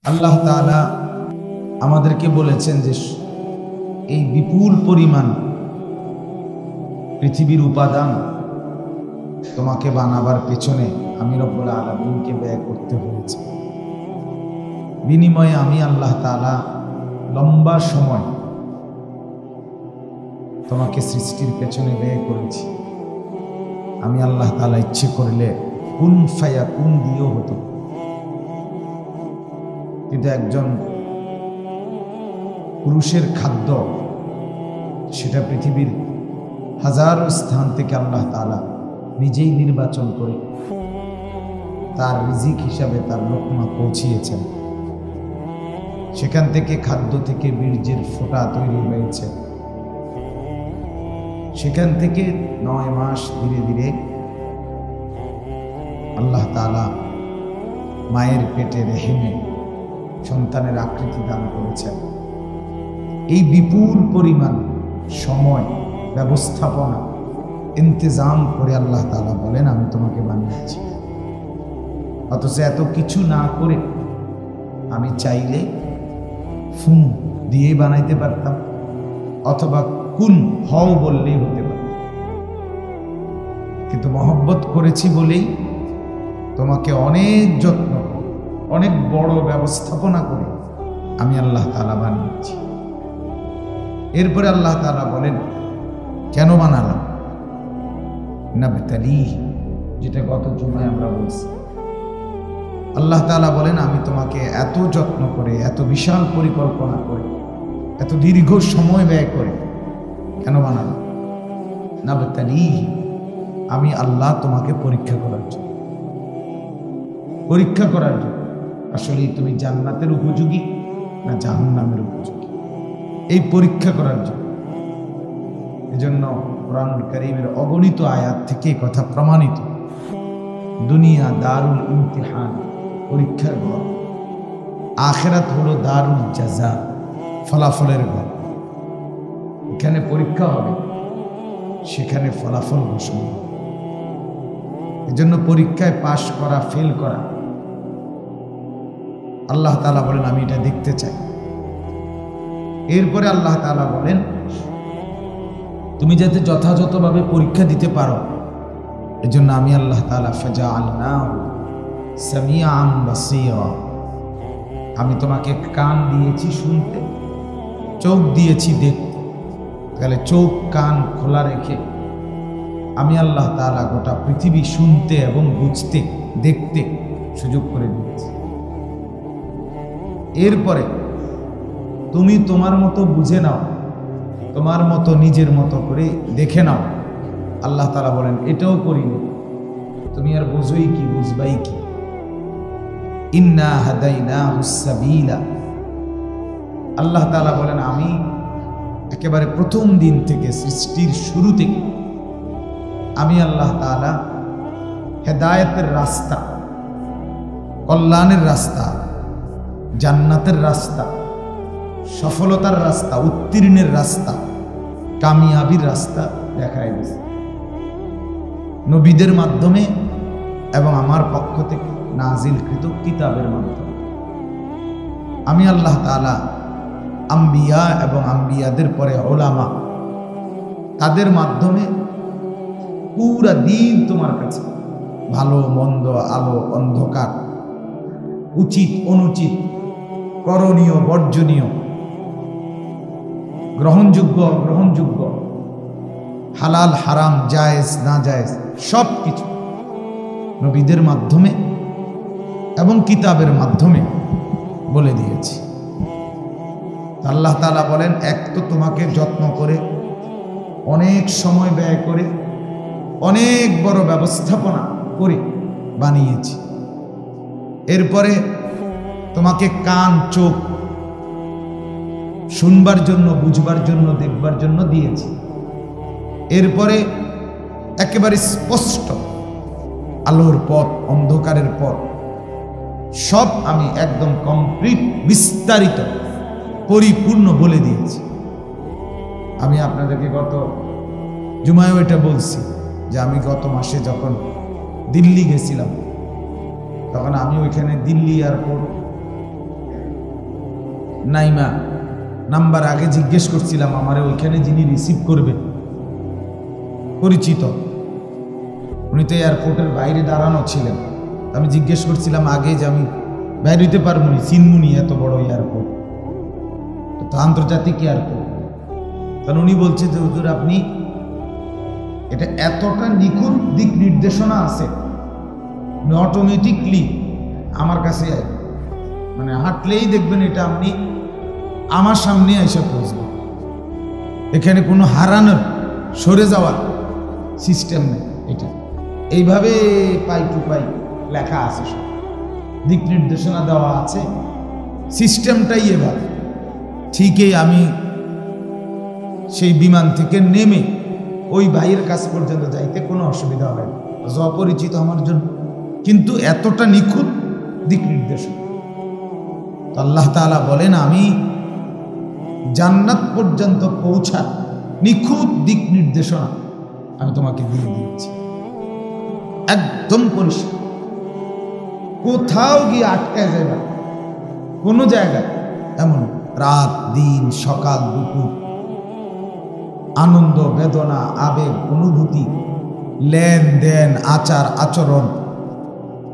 আল্লাহ তাআলা আমাদেরকে বলেছেন যে এই বিপুল পরিমাণ পৃথিবীর উপাদান তোমাকে বানাবার পেছনে আমি রব্বুল আলামিনকে ব্যয় করতে হয়েছে। বিনিময়ে আমি আল্লাহ তাআলা লম্বা সময় তোমাকে সৃষ্টির পেছনে ব্যয় করেছি। আমি আল্লাহ তাআলা ইচ্ছে করলে কুন ফায়াকুন দিয়েও হতো, কিন্তু একজন পুরুষের খাদ্য সেটা পৃথিবীর হাজারো স্থান থেকে আল্লাহ তাআলা নিজেই নির্বাচন করে তার রিজিক হিসাবে তার লোকমা পৌঁছিয়েছেন। সেখান থেকে খাদ্য থেকে বীর্যের ফোঁটা তৈরি হয়েছে। সেখান থেকে 9 মাস ধীরে ধীরে আল্লাহ তাআলা মায়ের পেটে রেহেমে সন্তানের আকৃতি দান করেছেন। এই বিপুল পরিমাণ সময় ব্যবস্থাপনা ইন্তজাম করে আল্লাহ তাআলা বলেন আমি তোমাকে বানিয়েছি। অথচ এত কিছু না করে আমি চাইলে ফুন দিয়ে বানাইতে পারতাম, অথবা কুন হও বললেই হতে পারত, কিন্তু মহব্বত করেছি বলেই তোমাকে অনেক যত্ন অনেক বড় ব্যবস্থাপনা করে আমি আল্লাহ তাআলা বানিয়েছি। এরপরে আল্লাহ তাআলা বলেন কেন বানালাম, নাবতালিহি, যেটা গত জুমায় আমরা বলছি। আল্লাহ তাআলা বলেন আমি তোমাকে এত যত্ন করে, এত বিশাল পরিকল্পনা করে, এত দীর্ঘ সময় ব্যয় করে কেন বানালাম, নাবতালিহি, আমি আল্লাহ তোমাকে পরীক্ষা করার জন্য। পরীক্ষা করার জন্য আসলে তুমি জান্নাতের উপযোগী না জাহান্নামের উপযোগী, এই পরীক্ষা করার জন্য। এজন্য কোরআনুল কারীমের অগণিত আয়াত থেকে কথা প্রমাণিত, দুনিয়া দারুল ইমতিহান, পরীক্ষার ঘর, আখিরাত হলো দারুল জাযা, ফলাফলের ঘর। এখানে পরীক্ষা হবে, সেখানে ফলাফল ঘোষণা হবে। এজন্য পরীক্ষায় পাশ করা ফেল করা আল্লাহ তাআলা বলেন আমি এটা দেখতে চাই। এরপরে আল্লাহ তাআলা বলেন তুমি যাতে যথাযথভাবে পরীক্ষা দিতে পারো, এজন্য আমি আল্লাহ তাআলা ফাজআলনাহু সামিআন বাসীরা, আমি তোমাকে কান দিয়েছি শুনতে, চোখ দিয়েছি দেখতে। তাহলে চোখ কান খোলা রেখে আমি আল্লাহ তাআলা গোটা পৃথিবী শুনতে এবং বুঝতে দেখতে সুযোগ করে দিয়েছি। এরপরে তুমি তোমার মতো বুঝে নাও, তোমার মতো নিজের মতো করে দেখে নাও। আল্লাহ তাআলা বলেন এটাও করিনি, তুমি আর বুঝোই কি, বুঝবাই কি। ইন্না হাদাইনাহুস সাবিলা, আল্লাহ তাআলা বলেন আমি একেবারে প্রথম দিন থেকে, সৃষ্টির শুরু থেকে আমি আল্লাহ তাআলা হেদায়েতের রাস্তা, কল্যাণের রাস্তা, জান্নাতের রাস্তা, সফলতার রাস্তা, উত্তীর্ণের রাস্তা, কামিয়াবির রাস্তা দেখায় দিয়েছে নবীদের মাধ্যমে এবং আমার পক্ষ থেকে নাজিলকৃত কিতাবের মাধ্যমে। আমি আল্লাহ তাআলা আম্বিয়া এবং আম্বিয়াদের পরে উলামা, তাদের মাধ্যমে পুরা দিন তোমার কাছে ভালো মন্দ, আলো অন্ধকার, উচিত অনুচিত, করণীয় বর্জনীয়, গ্রহণযোগ্য অগ্রহণযোগ্য, হালাল হারাম, জায়েজ না জায়েজ, সব কিছু নবীদের মাধ্যমে এবং কিতাবের মাধ্যমে বলে দিয়েছি। আল্লাহ তাআলা বলেন এক তো তোমাকে যত্ন করে, অনেক সময় ব্যয় করে, অনেক বড় ব্যবস্থাপনা করে বানিয়েছি। এরপরে তোমাকে কান চোখ শুনবার জন্য, বুঝবার জন্য, দেখবার জন্য দিয়েছি। এরপরে একেবারে স্পষ্ট আলোর পথ, অন্ধকারের পথ, সব আমি একদম কমপ্লিট, বিস্তারিত, পরিপূর্ণ বলে দিয়েছি। আমি আপনাদেরকে গত জুমায়ও এটা বলছি যে আমি গত মাসে যখন দিল্লি গেছিলাম, তখন আমি ওইখানে দিল্লি এয়ারপোর্ট নাইমা নাম্বার আগে জিজ্ঞেস করছিলাম, আমারে ওইখানে যিনি রিসিভ করবে পরিচিত, উনি তো এয়ারপোর্টের বাইরে দাঁড়ানো ছিলেন। আমি জিজ্ঞেস করছিলাম আগে যে আমি বাইরে হইতে পারবো নি, চিনমুনি এত বড় এয়ারপোর্ট, তো আন্তর্জাতিক এয়ারপোর্ট। কারণ উনি বলছে যে হুজুর আপনি এটা এতটা নিখুঁত দিক নির্দেশনা আছে, অটোমেটিকলি আমার কাছে মানে হাঁটলেই দেখবেন এটা আপনি আমার সামনে এসে পৌঁছবে। এখানে কোনো হারানোর সরে যাওয়ার সিস্টেম নেই। এটা এইভাবে পাই টু পাই লেখা আছে, সব দিক নির্দেশনা দেওয়া আছে, সিস্টেমটাই এভাবে। ঠিকই আমি সেই বিমান থেকে নেমে ওই ভাইয়ের কাছ পর্যন্ত যাইতে কোনো অসুবিধা হবে না, অপরিচিত আমার জন্য, কিন্তু এতটা নিখুঁত দিক নির্দেশনা। তো আল্লাহ তাআলা বলেন আমি জান্নাত পর্যন্ত পৌঁছার নিখুঁত দিক নির্দেশনা আমি তোমাকে দিয়ে দিচ্ছি, একদম পরিষ্কার, কোথাও গিয়ে আটকায় যাবে কোনো জায়গায়। এমন রাত দিন সকাল দুপুর, আনন্দ বেদনা আবেগ অনুভূতি, লেনদেন আচার আচরণ,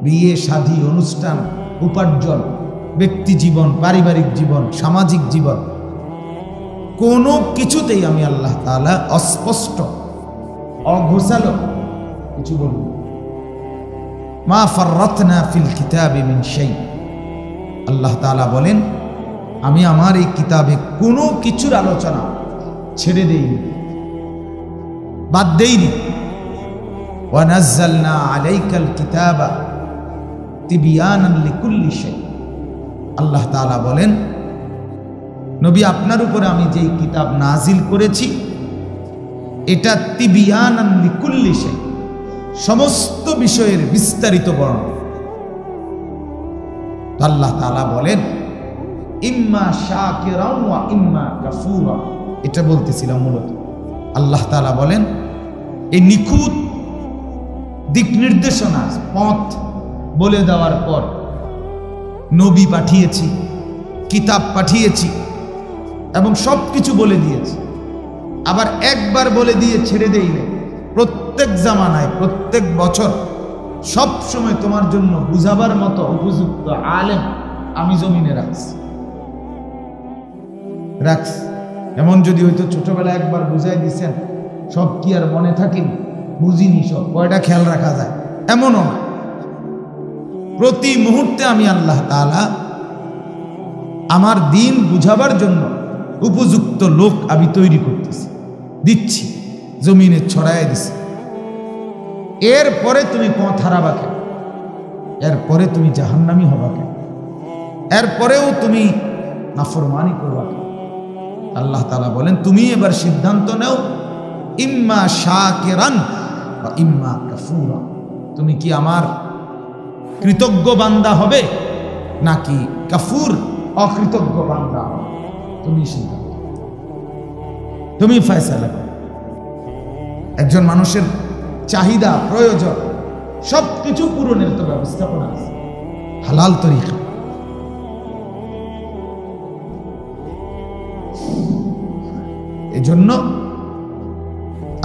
বিয়ে শাদী অনুষ্ঠান উপার্জন, ব্যক্তি জীবন পারিবারিক জীবন সামাজিক জীবন, কোনো কিছুতেই আমি আল্লাহ তাআলা অস্পষ্ট অঘোষালো কিছু বলব। মা ফাররাতনা ফিল কিতাবি মিন শাই, আল্লাহ তাআলা বলেন আমি আমার এই কিতাবে কোনো কিছুর আলোচনা ছেড়ে দেইনি, বাদ দেইনি। ওয়া নাযালনা আলাইকাল কিতাবা তিবয়ানান লিকুল্লি শাই, আল্লাহ তাআলা বলেন নবী আপনার উপরে আমি যেই কিতাব নাজিল করেছি এটা তিবয়ানান লিকুল্লি শাই, সমস্ত বিষয়ের বিস্তারিত বর্ণনা। আল্লাহ তাআলা বলেন ইম্মা শাকিরান ওয়া ইম্মা কাফুরা, এটা বলতেছিলাম মূলত। আল্লাহ তাআলা বলেন এই নিখুঁত দিক নির্দেশনা পথ বলে দেওয়ার পর নবী পাঠিয়েছি, কিতাব পাঠিয়েছি এবং সব কিছু বলে দিয়েছি, আবার একবার বলে দিয়ে ছেড়ে দেইলে প্রত্যেক জামানায় প্রত্যেক বছর সব সময় তোমার জন্য বুঝাবার মতো উপযুক্ত আলেম আমি জমিনে রাখছি। এমন যদি হয়তো ছোটবেলায় একবার বুঝাই দিছেন সব কি আর মনে থাকেনি, বুঝিনি সব, কয়টা খেয়াল রাখা যায় এমনও না। প্রতি মুহূর্তে আমি আল্লাহ তাআলা আমার দিন বুঝাবার জন্য উপযুক্ত লোক আমি তৈরি করতেছি, দিচ্ছি, জমিনে ছড়ায় দিছি। এরপরে তুমি পথ হারাবা কেন? এরপরে তুমি জাহান্নামী হবা কেন? এরপরেও তুমি নাফরমানি করবা কেন? আল্লাহ তাআলা বলেন তুমি এবার সিদ্ধান্ত নাও, ইম্মা শাকিরান ওয়া ইম্মা কাফুরা, তুমি কি আমার কৃতজ্ঞ বান্দা হবে নাকি কাফুর অকৃতজ্ঞ বান্দা হবে? তুমি সিদ্ধান্ত, তুমি ফয়সালা করো। একজন মানুষের চাহিদা প্রয়োজন সবকিছু পূরণের তো ব্যবস্থাপনা আছে, হালাল তরিকা। এজন্য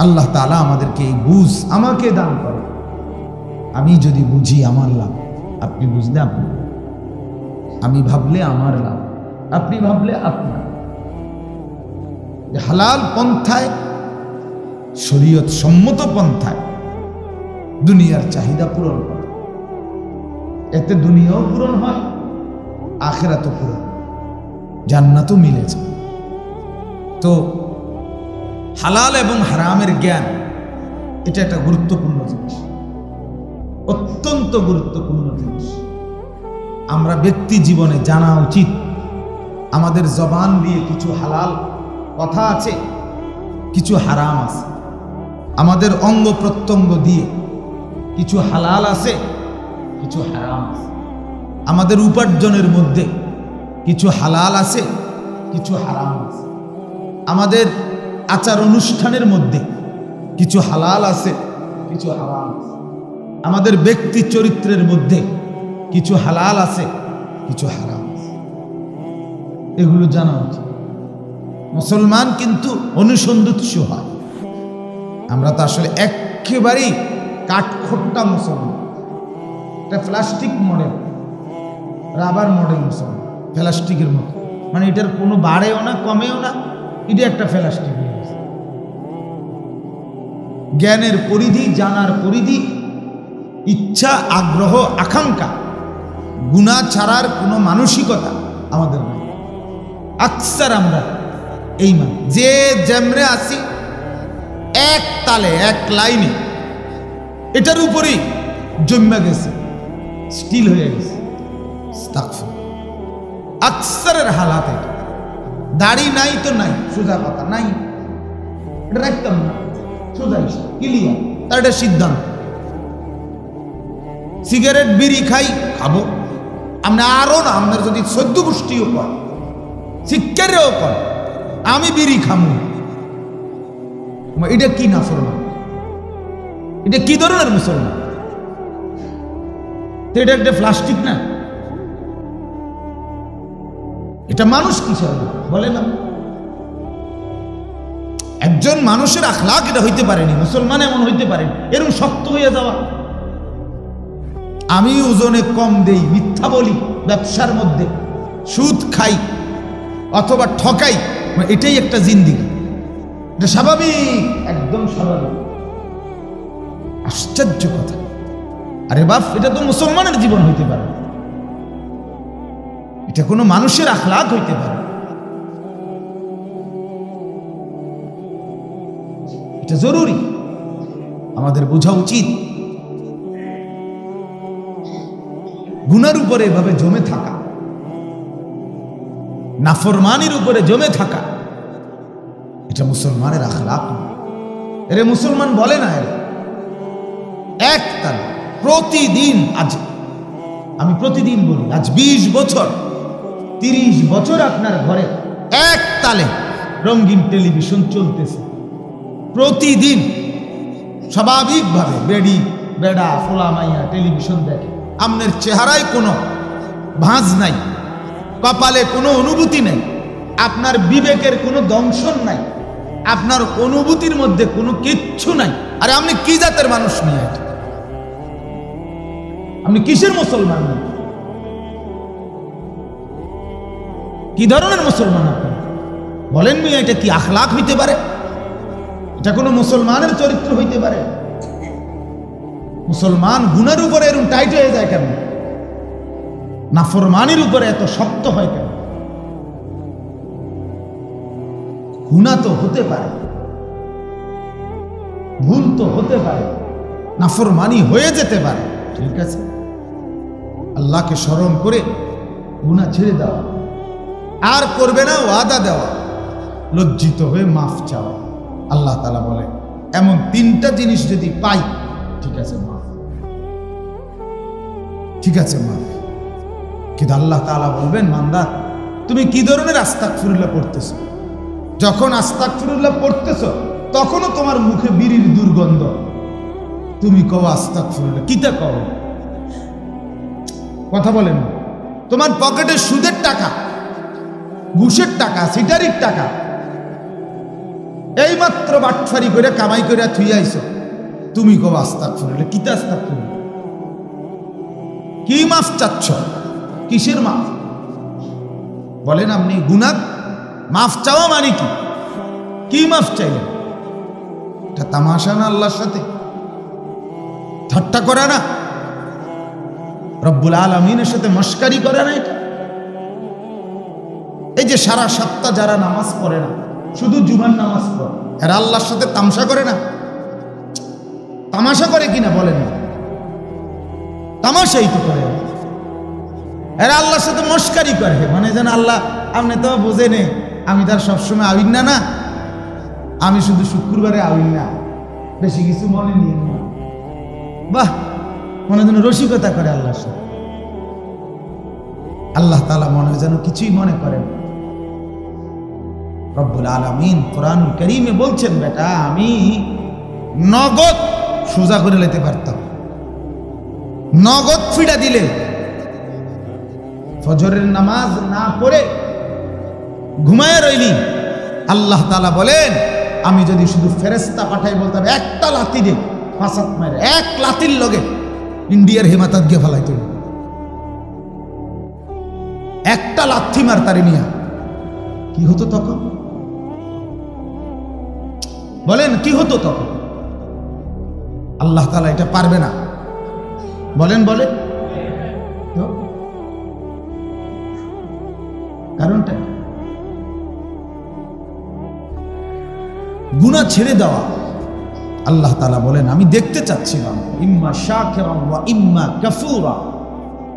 আল্লাহ তাআলা আমাদেরকে এই বুঝ আমাকে দান করে। আমি যদি বুঝি আমার লাভ, আপনি বুঝলে আপনি, আমি ভাবলে আমার লাভ, আপনি ভাবলে আপনার। হালাল পন্থায় শরীয়ত সম্মত পন্থায় দুনিয়ার চাহিদা পূরণ করে, এতে দুনিয়াও পূরণ হয় আখিরাতও পূরণ, জান্নাতও মিলেছে। তো হালাল এবং হারামের জ্ঞান এটা একটা গুরুত্বপূর্ণ জিনিস, অত্যন্ত গুরুত্বপূর্ণ জিনিস। আমরা ব্যক্তি জীবনে জানা উচিত আমাদের জবান দিয়ে কিছু হালাল কথা আছে, কিছু হারাম আছে। আমাদের অঙ্গ প্রত্যঙ্গ দিয়ে কিছু হালাল আছে, কিছু হারাম আছে। আমাদের উপার্জনের মধ্যে কিছু হালাল আছে, কিছু হারাম আছে। আমাদের আচার অনুষ্ঠানের মধ্যে কিছু হালাল আছে, কিছু হারাম আছে। আমাদের ব্যক্তি চরিত্রের মধ্যে কিছু হালাল আছে, কিছু হারাম আছে। এগুলো জানা উচিত। মুসলমান কিন্তু অনুসন্ধিৎসু হয়। আমরা তো আসলে একেবারেই কাঠখোট্টা মুসলমান, এটা প্লাস্টিক মডেল, রাবার মডেল মুসলমান, প্লাস্টিকের মতো, মানে এটার কোনো বাড়েও না কমেও না, এটা একটা প্লাস্টিক হয়ে গেছে। জ্ঞানের পরিধি, জানার পরিধি, ইচ্ছা, আগ্রহ, আকাঙ্ক্ষা, গুনাহ ছাড়ার কোনো মানসিকতা আমাদের নাই। আকসার আমরা এই মানে যে যেমনে আসি এক তালে এক লাইনে এটার উপরেই জমে গেছে, স্টিল হয়ে গেছে। আকসারের হালাত এটা। দাড়ি নাই তো নাই, সোজা কথা নাই, এটা রাখতাম না, সোজা ক্লিয়ার, তার এটা সিদ্ধান্ত। সিগারেট বিড়ি খাই, খাবো আমরা, আরো না আমাদের যদি 14 গোষ্ঠীও কর, শিক্ষারেও কর, আমি বিড়ি খামু, এটা কি নাফরমান? এটা কি ধরনের মুসলমান? এটা একটা প্লাস্টিক না, এটা মানুষ কিসের বলে না? একজন মানুষের আখলাক এটা হইতে পারেনি, মুসলমান এমন হইতে পারেনি, এরকম শক্ত হয়ে যাওয়া। আমি ওজনে কম দেই, মিথ্যা বলি, ব্যবসার মধ্যে সুদ খাই অথবা ঠকাই, এটাই একটা জিন্দেগি, এটা স্বাভাবিক, একদম স্বাভাবিক। আশ্চর্য কথা। আরে বাপ, এটা তো মুসলমানের জীবন হইতে পারে, এটা কোনো মানুষের আখলাক হইতে পারে। এটা জরুরি, আমাদের বোঝা উচিত। গুনার উপরে এভাবে জমে থাকা, নাফরমানির উপরে জমে থাকা, এটা মুসলমানের আখলাক। এরে মুসলমান বলে না, এর এক তালে প্রতিদিন, আজ আমি প্রতিদিন বলি, আজ 20 বছর 30 বছর আপনার ঘরে এক তালে রঙিন টেলিভিশন চলতেছে প্রতিদিন, স্বাভাবিকভাবে বেডি বেডা ফোলা মাইয়া টেলিভিশন দেখে, আপনার চেহারায় কোনো ভাঁজ নাই, কপালে কোনো অনুভূতি নেই, আপনার বিবেকের কোনো দংশন নাই, আপনার অনুভূতির মধ্যে কোনো কিচ্ছু নাই। আরে আপনি কি জাতের মানুষ নিয়ে, আপনি কিসের মুসলমান? কি ধরনের মুসলমান আপনি বলেন? মিয়া, এটা কি আখলাক হইতে পারে? এটা কোনো মুসলমানের চরিত্র হইতে পারে? মুসলমান গুনার উপরে এরকম টাইট হয়ে যায় কেন? নাফরমানির উপরে এত শক্ত হয় কেন? গুনাহ তো হতে পারে, ভুল তো হতে পারে, নাফরমানি হয়ে যেতে পারে, ঠিক আছে, আল্লাহকে স্মরণ করে গুনাহ ছেড়ে দেওয়া, আর করবে না ওয়াদা দেওয়া, লজ্জিত হয়ে মাফ চাওয়া। আল্লাহ তাআলা বলে এমন 3টা জিনিস যদি পাই, ঠিক আছে মাফ, ঠিক আছে মাফ। কিন্তু আল্লাহ তাআলা বলবেন, বান্দা তুমি কি ধরনের আস্তাগফিরুল্লাহ পড়তেছো? যখন আস্তাগফিরুল্লাহ পড়তেছো তখনও তোমার মুখে বিড়ির দুর্গন্ধ, তুমি কও আস্তাগফিরুল্লাহ, কিতা কও? কথা বলেন। তোমার পকেটে সুদের টাকা, ঘুষের টাকা, সিটারির টাকা, এই মাত্র বাটফারি করে কামাই করে থুই আইছো, তুমি কও আস্তাগফিরুল্লাহ, কিতা আস্তাগফিরুল্লাহ? কি মাফ চাচ্ছ? কিসের মাফ বলেন? আপনি গুনাহ মাফ চাওয়া মানে কি? কি মাফ চাইলেন? এটা তামাশা না? আল্লাহর সাথে ঠাট্টা করা না? রব্বুল আলামিনের সাথে মস্কারি করে না এটা? এই যে সারা সপ্তাহ যারা নামাজ পড়ে না, শুধু জুমার নামাজ পড়ে, এরা আল্লাহর সাথে তামসা করে না? তামাশা করে কিনা বলেন? তামাশাই তো করে। এরা আল্লাহর সাথে মস্কারি করে, মানে যেন আল্লাহ আপনি তো বোঝেন, আমি তার সবসময় আউইন না, না আমি শুধু শুক্রবারে আউইন না, বেশি কিছু মনে নিয়ে না। বাহ, মনে যেন রসিকতা করে আল্লাহর সাথে। আল্লাহ তাআলা মনে যেন কিছুই মনে করেন। রব্বুল আলামিন কোরআনুল কারীমে বলছেন, বেটা আমি নগদ সোজা করে নিতে পারতাম, নগদ ফিডা দিলে ফজরের নামাজ না পড়ে ঘুমায় রইলি। আল্লাহ তাআলা বলেন, আমি যদি শুধু ফেরেশতা পাঠাই বলতাম একটা লাথি দে, ফাসাদ মারে, এক লাথির লগে ইন্ডিয়ার হেমাতাত গিয়ে ফেলাইত, একটা লাথি মার তারে নিয়া, কি হতো তখন? বলেন কি হতো তখন? আল্লাহ তাআলা এটা পারবে না? বলেন বলেন তো কারণটা গুনাহ ছেড়ে দেওয়া। আল্লাহ তাআলা বলেন, আমি দেখতে চাচ্ছিলাম ইম্মা শাকিরান ওয়া ইম্মা কাফুরা,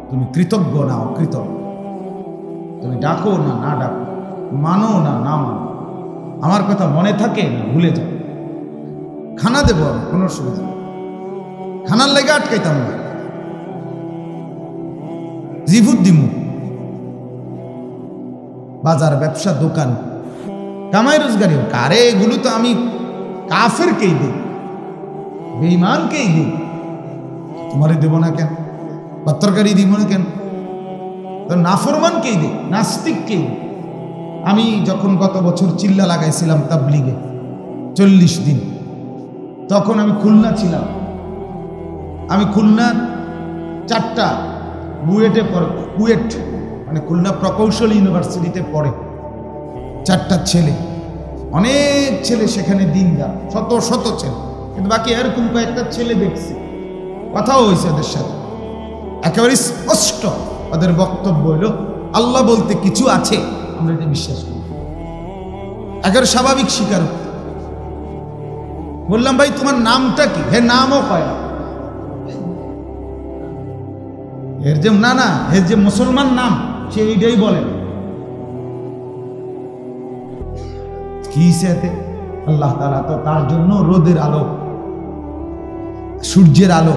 তুমি কৃতজ্ঞ না অকৃতজ্ঞ, তুমি ডাকো না না ডাকো, মানো না না মানো, আমার কথা মনে থাকে না ভুলে যাও। খানা দেবো আমি, কোনো অসুবিধা নেই, খানার লেগে আটকাইতাম না, জিভুত দিমু, বাজার ব্যবসা দোকান কামাই রোজগারি কারে, এগুলো তো আমি কাফেরকেই দিই, বেঈমানকেই দিই, তোমারে দেব না কেন? তরকারি দিব না কেন? তো নাফরমানকেই দিই, নাস্তিককেই দিই। আমি যখন গত বছর চিল্লা লাগাইছিলাম তাবলিগে 40 দিন, তখন আমি খুলনা ছিলাম। আমি খুলনা 4টা বুয়েটে পড়ে, কুয়েট মানে খুলনা প্রকৌশল ইউনিভার্সিটিতে পড়ে 4টা ছেলে, অনেক ছেলে সেখানে দিন যা, শত শত ছেলে, কিন্তু বাকি এরকম কয়েকটা ছেলে দেখছি, কথাও হয়েছে ওদের সাথে, একেবারে স্পষ্ট ওদের বক্তব্য হলো আল্লাহ বলতে কিছু আছে, আমরা এটা বিশ্বাস করি, একেবারে স্বাভাবিক স্বীকারোক্তি। বললাম ভাই তোমার নামটা কি? হে নামও কয় না, এর যে না না এর যে মুসলমান নাম সে এইটাই বলেন। কি সাথে আল্লাহ তাআলা তো তার জন্য রোদের আলো, সূর্যের আলো,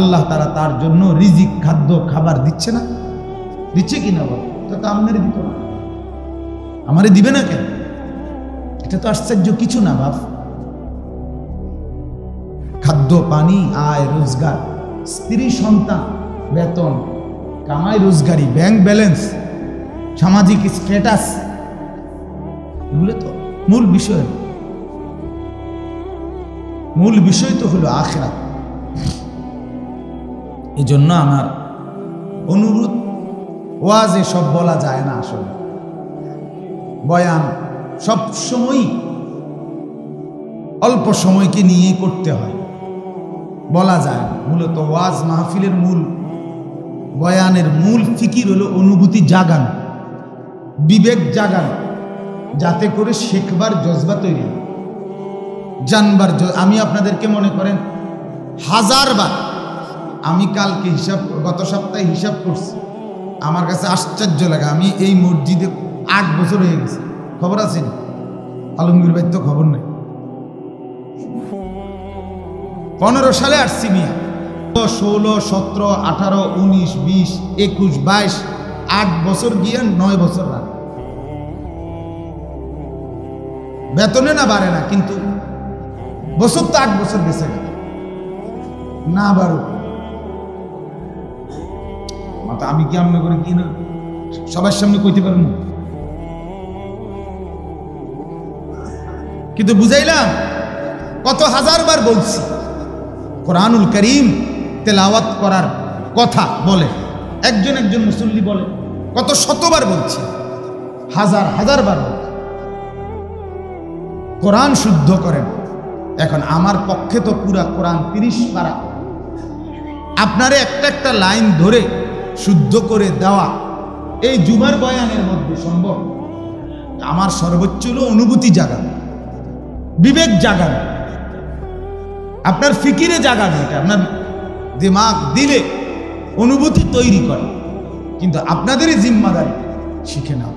আল্লাহ তাআলা তার জন্য রিজিক, খাদ্য, খাবার দিচ্ছে না? দিচ্ছে কিনা বল? তো আপনারে দিত না, আমারে দিবে না কেন? এটা তো আশ্চর্য কিছু না বাপ। খাদ্য, পানি, আয়, রোজগার, স্ত্রী, সন্তান, বেতন, কামাই, রোজগারি, ব্যাংক ব্যালেন্স, সামাজিক স্ট্যাটাস, এগুলো তো মূল বিষয়। মূল বিষয় তো হলো আখিরাত। এই জন্য আমার অনুরোধ, ওয়াজে সব বলা যায় না, আসলে বয়ান সব সময় অল্প সময়কে নিয়ে করতে হয়, বলা যায় না। মূলত ওয়াজ মাহফিলের মূল, বয়ানের মূল ফিকির হলো অনুভূতি জাগানো, বিবেক জাগানো, যাতে করে শেখবার জজবা তৈরি হয়, জানবার। আমি আপনাদেরকে মনে করেন 1000 বার, আমি কালকে গত সপ্তাহে হিসাব করছি, আমার কাছে আশ্চর্য লাগে। আমি এই মসজিদে 8 বছর হয়ে গেছে, খবর আছে না? আলমগীর ভাই তো খবর নেই। 15 সালে আসছি মিয়া, 16, 17, 18, 19, 20, 21, 22, 8 বছর গিয়ে 9 বছর রাখ। বেতনে না বাড়ে না, কিন্তু বছর তো 8 বছর গেছে না বাড়ো। মাতা আমি কি আমনে করে কি না সবার সামনে কইতে পারবো, কিন্তু বুঝাইলাম কত 1000 বার বলছি কোরআনুল করিম তেলাওয়াত করার কথা বলে, একজন একজন মুসল্লি বলে, কত শতবার বলছি, 1000 বার বলছি কোরআন শুদ্ধ করেন। এখন আমার পক্ষে তো পুরা কোরআন 30 পারা, আপনারে একটা একটা লাইন ধরে শুদ্ধ করে দেওয়া এই জুমার বয়ানের মধ্যে সম্ভব? আমার সর্বোচ্চ হলো অনুভূতি জাগানো, বিবেক জাগানো, আপনার ফিকিরে জাগানো, এটা আপনার দিমাগ দিলে অনুভূতি তৈরি করে। কিন্তু আপনাদেরই জিম্মাদারি শিখে নাও,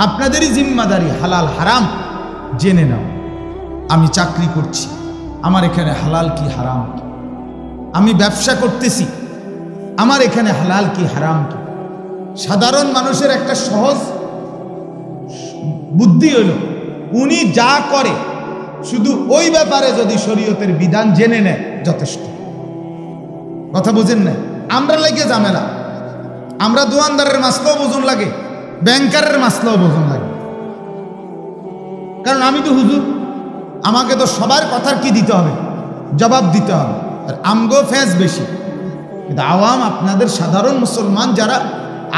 আপনাদেরই জিম্মাদারি হালাল হারাম জেনে নাও। আমি চাকরি করছি, আমার এখানে হালাল কি হারাম কি? আমি ব্যবসা করতেছি, আমার এখানে হালাল কি হারাম কি? সাধারণ মানুষের একটা সহজ বুদ্ধি হলো, উনি যা করে শুধু ওই ব্যাপারে যদি শরীয়তের বিধান জেনে নেয় যথেষ্ট। কথা বুঝেন না? আমরা লাগে ঝামেলা, আমরা দোকানদারের মাসলাও বোঝন লাগে, ব্যাংকারের মাসলাও বোঝন লাগে, কারণ আমি তো হুজুর, আমাকে তো সবার কথার কি দিতে হবে, জবাব দিতে হবে। আর আমগো ফেজ বেশি, কিন্তু আওয়াম, আপনাদের সাধারণ মুসলমান যারা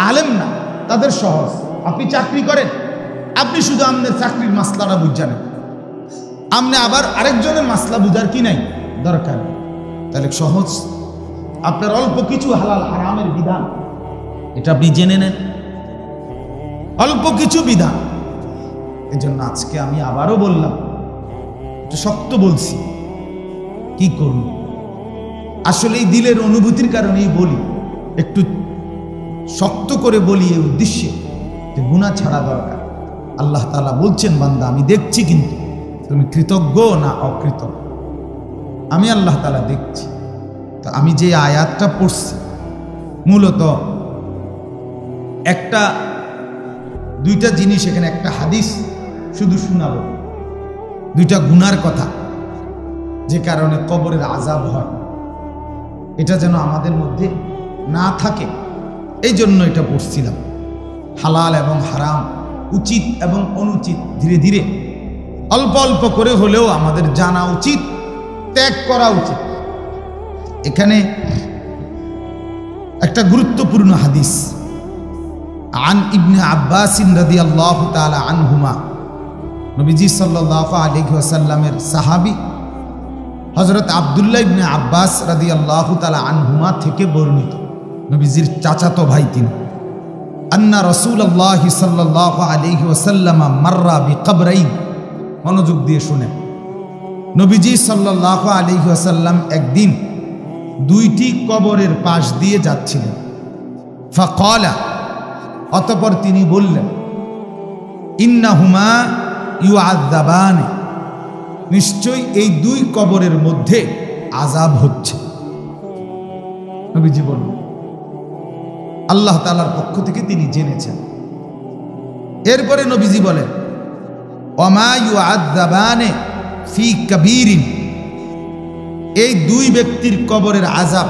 আলেম না, তাদের সহজ। আপনি চাকরি করেন, আপনি শুধু আপনার চাকরির মাসলাটা বুঝছেন, আপনি আবার আরেকজনের মাসলা বুঝার কি নাই দরকার, তাহলে সহজ। আপনার অল্প কিছু হালাল হারামের বিধান, এটা আপনি জেনে নেন, অল্প কিছু বিধান। এই জন্য আজকে আমি আবারও বললাম, একটু শক্ত বলছি, কি করব, আসলে এই দিলের অনুভূতির কারণেই বলি, একটু শক্ত করে বলি এই উদ্দেশ্যে যে গুনাহ ছাড়া দরকার। আল্লাহ তাআলা বলছেন, বান্দা আমি দেখছি, কিন্তু তুমি কৃতজ্ঞ না অকৃতজ্ঞ, আমি আল্লাহ তাআলা দেখছি। তো আমি যে আয়াতটা পড়ছি, মূলত দুইটা জিনিস এখানে, একটা হাদিস শুধু শোনাবো, দুইটা গুনার কথা, যে কারণে কবরের আযাব হয়, এটা যেন আমাদের মধ্যে না থাকে, এই জন্য এটা পড়ছিলাম। হালাল এবং হারাম, উচিত এবং অনুচিত ধীরে ধীরে অল্প অল্প করে হলেও আমাদের জানা উচিত, ত্যাগ করা উচিত। এখানে একটা গুরুত্বপূর্ণ হাদিস, আন ইবনে আব্বাস রাদিয়াল্লাহু তাআলা আনহুমা, নবীজি সাল্লাল্লাহু আলাইহি ওয়াসাল্লামের সাহাবী হযরত আব্দুল্লাহ ইবনে আব্বাস রাদিয়াল্লাহু তাআলা আনহুমা থেকে বর্ণিত, নবীজির চাচাতো ভাই তিনি। আন্না রাসূলুল্লাহ সাল্লাল্লাহু আলাইহি ওয়াসাল্লাম মাররা বিকবরাইন, মনোযোগ দিয়ে শুনেন, নবীজি সাল্লাল্লাহু আলাইহি ওয়াসাল্লাম একদিন দুইটি কবরের পাশ দিয়ে যাচ্ছিলেন। ফাকালা, অতঃপর তিনি বললেন, ইন্নাহুমা ইউআযাবান, নিশ্চয়ই এই দুই কবরের মধ্যে আযাব হচ্ছে। নবীজি বললেন, আল্লাহ তাআলার পক্ষ থেকে তিনি জেনেছেন। এরপরে নবীজি বলেন, ওমা ইউআযাবানে ফি কাবীরিন, এই দুই ব্যক্তির কবরের আযাব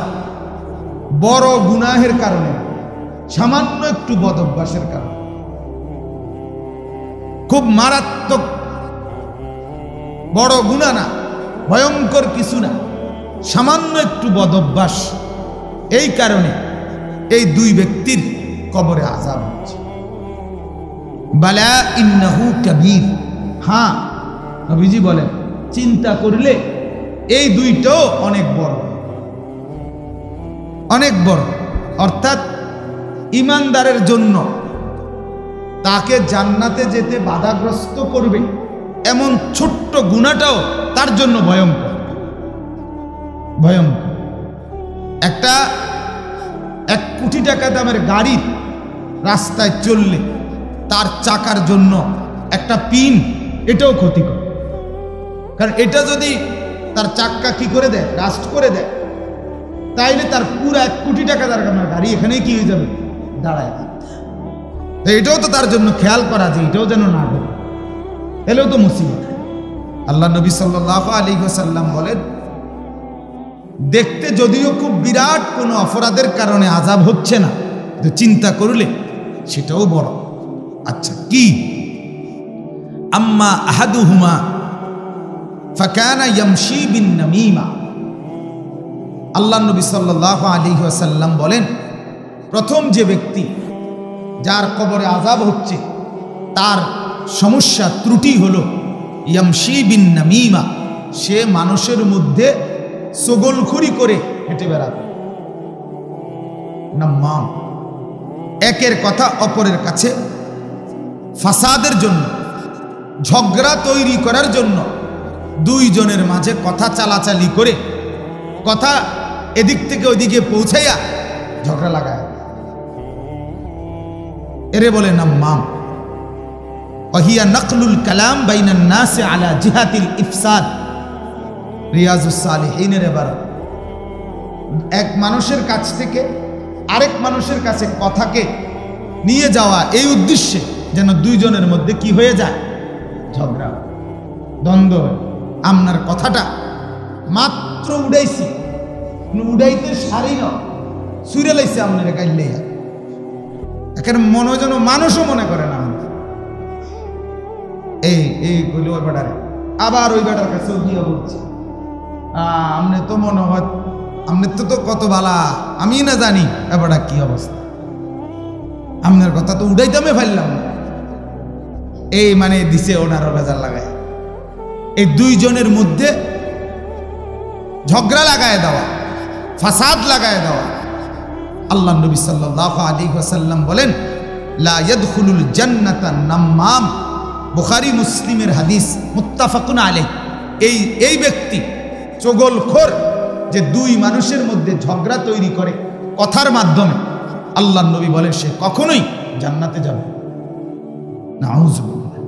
বড় গুনাহের কারণে, সামান্য একটু বদ অভ্যাসের কারণে, খুব মারাত্মক বড় গুনাহ না, ভয়ঙ্কর কিছু না, সামান্য একটু বদ অভ্যাস, এই কারণে এই দুই ব্যক্তির কবরে আযাব হচ্ছে। বালা ইন্নাহু কাবীর, হ্যাঁ নবীজি বলেন, চিন্তা করলে এই দুইটাও অনেক বড়, অনেক বড়। অর্থাৎ ঈমানদারের জন্য তাকে জান্নাতে যেতে বাধাগ্রস্ত করবে এমন ছোট্ট গুনাহটাও তার জন্য ভয়ঙ্কর, ভয়ঙ্কর। একটা 1 কোটি টাকা দামের গাড়ির রাস্তায় চললে তার চাকার জন্য একটা পিন, এটাও ক্ষতিকর, কারণ এটা যদি তার চাক্কা কি করে দেয়, রাস্ট করে দেয়, তাইলে তার পুরো 1 কোটি টাকা দামের গাড়ি এখানেই কি হয়ে যাবে, দাঁড়ায় যাবে। এটাও তো তার জন্য খেয়াল করা, যে এটাও যেন না ঘটে, এলেও তো মুসিবত। আল্লাহ নবী সাল্লাল্লাহু আলাইহি ওয়াসাল্লাম বলেন, দেখতে যদিও খুব বিরাট কোনো অপরাধের কারণে আযাব হচ্ছে না, তো চিন্তা করলে সেটাও বড়। আচ্ছা কি? আম্মা আহাদুহুমা ফাকানা ইয়ামশি বিন নামিমা, আল্লাহ নবী সাল্লাল্লাহু আলাইহি ওয়াসাল্লাম বলেন, প্রথম যে ব্যক্তি যার কবরে আযাব হচ্ছে, তার সমস্যা ত্রুটি হলো ইয়ামশি বিন নামিমা, সে মানুষের মধ্যে সগলখুরি করে হেঁটে বেড়াবে। নাম্মাম, একের কথা অপরের কাছে ফাসাদের জন্য, ঝগড়া তৈরি করার জন্য, দুইজনের মাঝে কথা চালাচালি করে, কথা এদিক থেকে ওইদিকে পৌঁছাইয়া ঝগড়া লাগায়, এরে বলে নাম্মাম। ওয়াহিয়া নকলুল কালাম বাইনান নাস আলা জিহাতিল ইফসাদ, রিয়াজুস সালিহিনের ইবারত। এক মানুষের কাছ থেকে আরেক মানুষের কাছে কথাকে নিয়ে যাওয়া, এই উদ্দেশ্যে যেন দুইজনের মধ্যে কি হয়ে যায়, ঝগড়া, দ্বন্দ্ব। আপনার কথাটা মাত্র উড়াইছি, উড়াইতে সারি না, সুরে লাইছে আপনার গাইলে, এখানে মনে যেন মানুষও মনে করে না। এই কইল ওই বেটারে, আবার ওই বেটার কাছেও গিয়ে বলছে আমনে তো মনে হয় আমনে তো কত ভালা, আমি না জানি এবারটা কি অবস্থা, আপনার কথা তো উড়াইতামে ফেললাম না। এই মানে দিছে ওনারও বেজার লাগায়, এই দুইজনের মধ্যে ঝগড়া লাগায় দেওয়া, ফাসাদ লাগায় দেওয়া। আল্লাহ নবী সাল্লাল্লাহু আলাইহি ওয়াসাল্লাম বলেন, লা ইয়াদখুলুল জান্নাতা নাম্মাম, বুখারী মুসলিমের হাদিস, মুত্তাফাকুন আলাইহ। এই ব্যক্তি চগলখোর, যে দুই মানুষের মধ্যে ঝগড়া তৈরি করে কথার মাধ্যমে, আল্লাহ নবী বলেন সে কখনোই জান্নাতে যাবে না। নাউযুবিল্লাহ।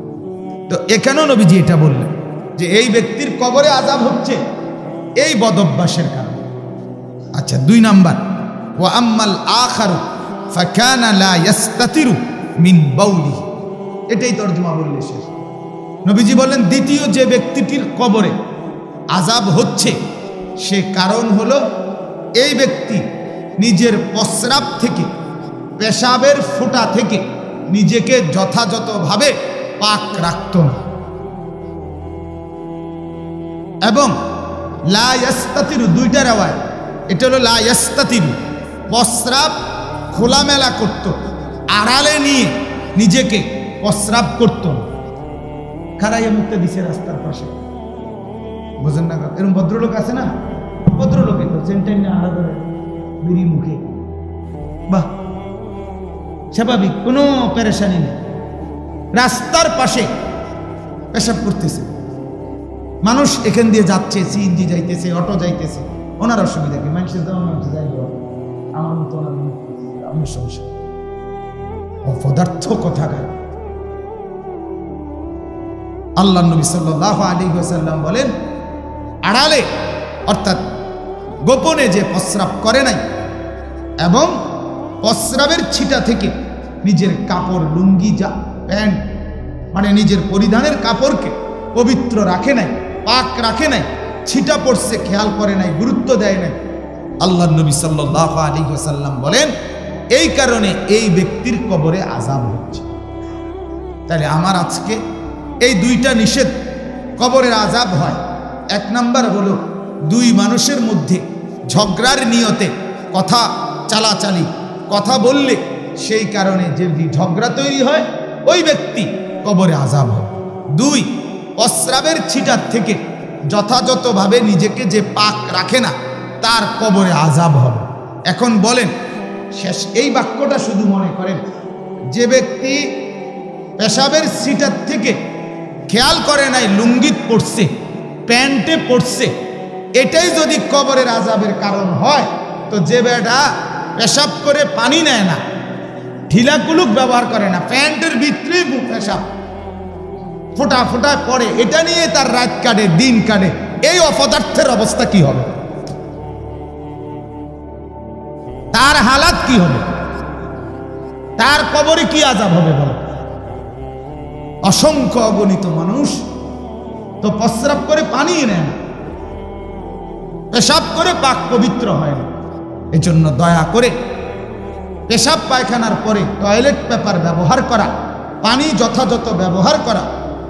তো এখানেও নবীজি এটা বললেন যে এই ব্যক্তির কবরে আযাব হচ্ছে এই বদঅভ্যাসের কারণে। আচ্ছা, 2 নাম্বার, ওয়া আম্মাল আখারু ফাকানা লা ইস্তাতিরু মিন বাউলিহি, এটাই তরজমা বললে শেষ। নবীজি বলেন দ্বিতীয় যে ব্যক্তিটির কবরে আযাব হচ্ছে সে কারণ হলো এই ব্যক্তি নিজের প্রস্রাব থেকে, পেশাবের ফোঁটা থেকে নিজেকে যথাযথভাবে পাক রাখত না। এবং লা ইস্তাতিরু, 2টা রাওয়ায়, এটা হলো লা ইস্তাতিরু, প্রস্রাব খোলামেলা করত, আড়ালে নিয়ে নিজেকে প্রস্রাব করত না। খারাইয়া মুক্তি দিছে রাস্তার পাশে, বুঝেন না? এরকম ভদ্রলোক আছে না, ভদ্রলোকে তো সেন্টাইন না আলাদা বিড়ি মুখে, বাহ, স্বাভাবিক, কোনো পেরেশানি নেই, রাস্তার পাশে পেশাব করতেছে, মানুষ এখান দিয়ে যাচ্ছে, সিএনজি যাইতেছে, অটো যাইতেছে, ওনার অসুবিধা কি? মানুষের যেমন মানুষ যাইব, আমার মতো আমার সমস্যা, অপদার্থ কথাকার। আল্লাহ নবী সাল্লাল্লাহু আলাইহি ওয়াসাল্লাম বলেন, আড়ালে অর্থাৎ গোপনে যে প্রস্রাব করে নাই এবং প্রস্রাবের ছিটা থেকে নিজের কাপড়, লুঙ্গি, যা প্যান্ট, মানে নিজের পরিধানের কাপড়কে পবিত্র রাখে নাই, পাক রাখে নাই, ছিটা পড়ছে খেয়াল করে নাই, গুরুত্ব দেয় নাই, আল্লাহ নবী সাল্লাল্লাহু আলাইহি ওয়াসাল্লাম বলেন এই কারণে এই ব্যক্তির কবরে আযাব হচ্ছে। তাহলে আমার আজকে এই 2টা নিষেধ কবরের আযাব হয়। 1 নাম্বার হলো 2 মানুষের মধ্যে ঝগড়ার নিয়তে কথা চালাচালি, কথা বললে সেই কারণে যে ঝগড়া তৈরি হয় ওই ব্যক্তি কবরে আযাব হয়। 2, প্রস্রাবের ছিটার থেকে যথাযথভাবে নিজেকে যে পাক রাখে না তার কবরে আযাব হবে। এখন বলেন, শেষ এই বাক্যটা শুধু মনে করেন, যে ব্যক্তি পেশাবের ছিটার থেকে খেয়াল করে নাই, লুঙ্গি পড়ছে, প্যান্টে পড়ছে, এটাই যদি কবরের আযাবের কারণ হয়, তো যে বেটা পেশাব করে পানি নেয় না, ঢিলা কুলুক ব্যবহার করে না, প্যান্টের ভিতরে পেশাব ফোটা ফোটায় পড়ে, এটা নিয়ে তার রাত কাটে, দিন কাটে, এই অপদার্থের অবস্থা কি হবে? তার হালাত কি হবে? তার কবরে কি আযাব হবে বলো? অসংখ্য অগণিত মানুষ তো প্রস্রাব করে পানি নেয় না, পেশাব করে পাক পবিত্র হয় না। এজন্য দয়া করে পেশাব পায়খানার পরে টয়লেট পেপার ব্যবহার করা, পানি যথাযথ ব্যবহার করা,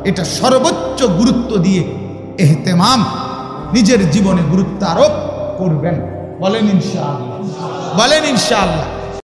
এটা সর্বোচ্চ গুরুত্ব দিয়ে ইহতেমাম নিজের জীবনে গুরুত্ব আরোপ করবেন। বলেন ইনশাআল্লাহ, বলেন ইনশাআল্লাহ।